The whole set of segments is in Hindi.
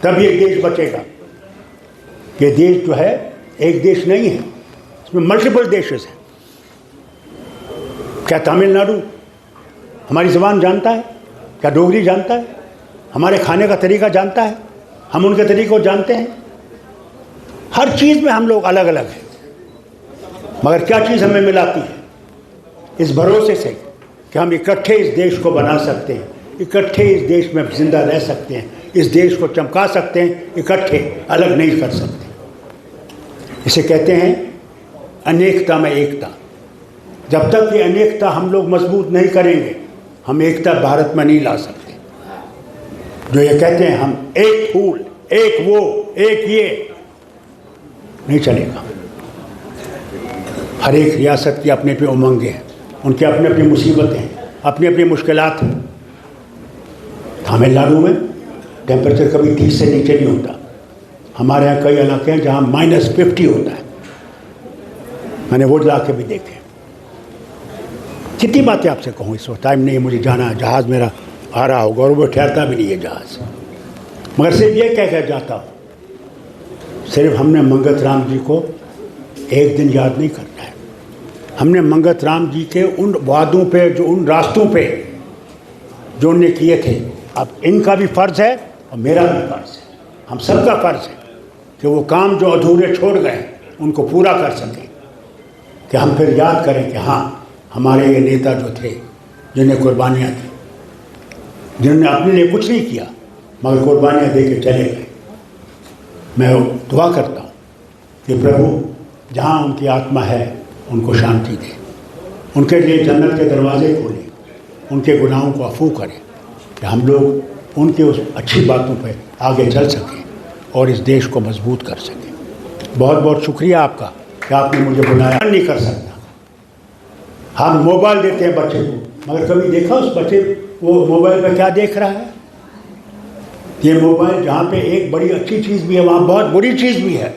तब ये देश बचेगा। ये देश जो है एक देश नहीं है, इसमें मल्टीपल देशेस हैं। क्या तमिलनाडु हमारी ज़बान जानता है? क्या डोगरी जानता है? हमारे खाने का तरीका जानता है? हम उनके तरीक़े को जानते हैं? हर चीज़ में हम लोग अलग अलग हैं, मगर क्या चीज़ हमें मिलाती है? इस भरोसे से कि हम इकट्ठे इस देश को बना सकते हैं, इकट्ठे इस देश में जिंदा रह सकते हैं, इस देश को चमका सकते हैं, इकट्ठे अलग नहीं कर सकते। इसे कहते हैं अनेकता में एकता। जब तक ये अनेकता हम लोग मजबूत नहीं करेंगे, हम एकता भारत में नहीं ला सकते। जो ये कहते हैं हम एक फूल, एक वो, एक ये, नहीं चलेगा। हर एक रियासत की अपने अपने उमंगें हैं, उनकी अपनी अपनी मुसीबतें हैं, अपनी अपनी मुश्किलात हैं। तमिलनाडु में टेम्परेचर कभी 30 से नीचे नहीं होता। हमारे यहाँ कई इलाके हैं जहाँ -50 होता है। मैंने वो इलाके भी देखे। कितनी बातें आपसे कहूँ, इस वक्त टाइम नहीं, मुझे जाना है। जहाज़ मेरा आ रहा होगा और वो ठहरता भी नहीं है जहाज़। मगर सिर्फ ये कह कर जाता हूँ, सिर्फ हमने मंगत राम जी को एक दिन याद नहीं करना है। हमने मंगत राम जी के उन वादों पे, जो उन रास्तों पे जो उनने किए थे, अब इनका भी फ़र्ज़ है और मेरा भी फ़र्ज़ है, हम सबका फ़र्ज़ है कि वो काम जो अधूरे छोड़ गए उनको पूरा कर सकें, कि हम फिर याद करें कि हाँ, हमारे ये नेता जो थे, जिन्हें कुर्बानियाँ दी, जिन्होंने अपने लिए कुछ नहीं किया मगर कुर्बानियाँ दे के चले गए। मैं दुआ करता हूँ कि प्रभु जहाँ उनकी आत्मा है उनको शांति दे, उनके लिए जन्नत के दरवाजे खोले, उनके गुनाहों को अफू करें, कि हम लोग उनके उस अच्छी बातों पर आगे चल सकें और इस देश को मजबूत कर सकें। बहुत बहुत शुक्रिया आपका कि आपने मुझे बुलाया। नहीं कर सकता। हम मोबाइल देते हैं बच्चे को, मगर कभी देखा उस बच्चे वो मोबाइल पर क्या देख रहा है? ये मोबाइल जहाँ पे एक बड़ी अच्छी चीज़ भी है, वहाँ बहुत बुरी चीज़ भी है।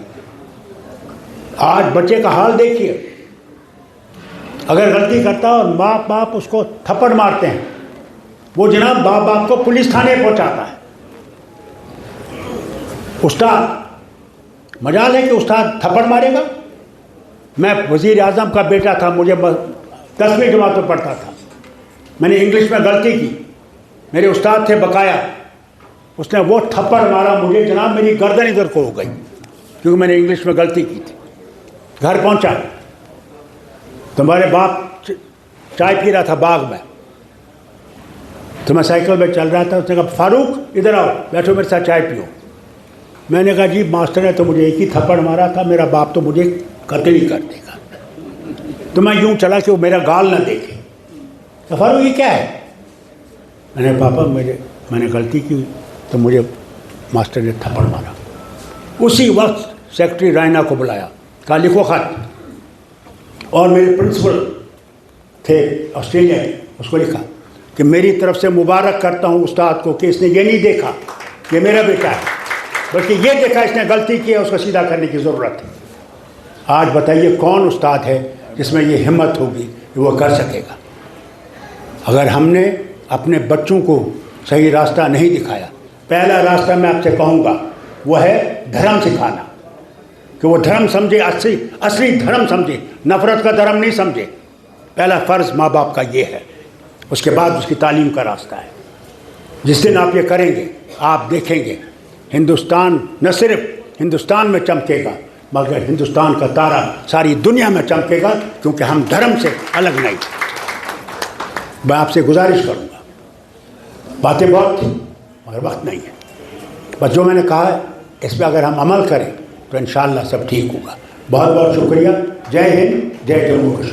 आज बच्चे का हाल देखिए, अगर गलती करता और माँ बाप उसको थप्पड़ मारते हैं, वो जनाब बाप बाप को पुलिस थाने पहुँचाता है। उस्ताद, मजाल है कि उस्ताद थप्पड़ मारेगा? मैं वज़ीर आज़म का बेटा था, मुझे 10वीं जमात में पढ़ता था, मैंने इंग्लिश में गलती की, मेरे उस्ताद थे बकाया, उसने वो थप्पड़ मारा मुझे, जनाब मेरी गर्दन इधर को हो गई, क्योंकि मैंने इंग्लिश में गलती की थी। घर पहुंचा, तुम्हारे बाप चाय पी रहा था बाग में, तो मैं साइकिल में चल रहा था, उसने कहा फारूक इधर आओ, बैठो मेरे साथ चाय पियो। मैंने कहा जी मास्टर ने तो मुझे एक ही थप्पड़ मारा था, मेरा बाप तो मुझे कत्ल ही कर देगा। तो मैं यूँ चला कि वो मेरा गाल ना देखे। तो फारूक ये क्या है? मैंने पापा मैंने गलती की, तो मुझे मास्टर ने थप्पड़ मारा। उसी वक्त सेक्रेटरी रायना को बुलाया, कहा लिखो खत, और मेरे प्रिंसिपल थे ऑस्ट्रेलिया के, उसको लिखा कि मेरी तरफ से मुबारक करता हूँ उस्ताद को कि इसने ये नहीं देखा कि मेरा बेटा है, बल्कि ये देखा इसने गलती की है, उसको सीधा करने की ज़रूरत है। आज बताइए कौन उस्ताद है जिसमें ये हिम्मत होगी कि वो कर सकेगा? अगर हमने अपने बच्चों को सही रास्ता नहीं दिखाया, पहला रास्ता मैं आपसे कहूँगा वो है धर्म सिखाना, कि वो धर्म समझे, असली धर्म समझे, नफ़रत का धर्म नहीं समझे। पहला फ़र्ज़ माँ बाप का ये है, उसके बाद उसकी तालीम का रास्ता है। जिस दिन आप ये करेंगे, आप देखेंगे हिंदुस्तान न सिर्फ हिंदुस्तान में चमकेगा, मगर हिंदुस्तान का तारा सारी दुनिया में चमकेगा, क्योंकि हम धर्म से अलग नहीं। मैं आपसे गुजारिश करूँगा, बातें बहुत थी मगर वक्त नहीं है, बस जो मैंने कहा है इस पर अगर हम अमल करें तो इंशाअल्लाह सब ठीक होगा। बहुत बहुत शुक्रिया। जय हिंद, जय जम्मू कश्मीर।